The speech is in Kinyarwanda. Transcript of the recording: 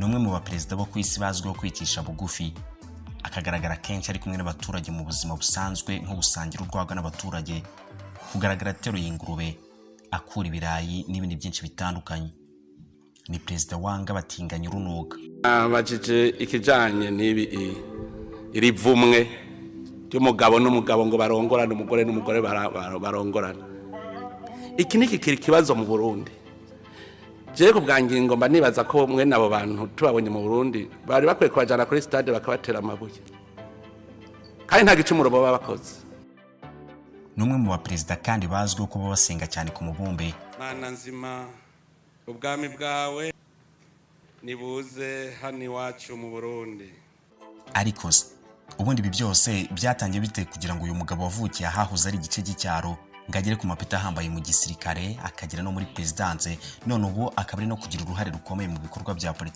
Numwe mu baperezida bo kwisi bazwiho kwicisha bugufi, akagaragara kenshi ari kumwe n'abaturage mu buzima busanzwe nko gusangira urwagwa n'abaturage, kugaragara ateruye ingurube, akura ibirayi n'ibindi byinshi bitandukanye. Ni perezida wanga batinganya urunuka. Abajije ikijanye n'ibi irivumwe ry'umugabo n'umugabo ngo barongorane, umugore n'umugore barongorane. Iki ni kibazo mu Burundi. Je kubwangingo mba nibaza ko mwe nabo bantu tubabonye mu Burundi bari bakwiye kubajana kuri stade bakabatera amabuye. Kandi nta gicumuro baba bakoze. Numwe mu baperezida kandi bazwiho kuba basenga cyane ku mubumbe. Mana nzima ubwami bwawe nibuze hani wacu mu Burundi. Ariko ubundi ibi byose byatangiye bite kugira ngo uyu mugabo wavukiye ahahoze ari igice cy'icyaro ngagere ku mapeta ahambaye mu gisirikare, akagira no muri presidence, none ubu akaba ari no kugira uruhare rukomeye mu bikorwa bya politiki.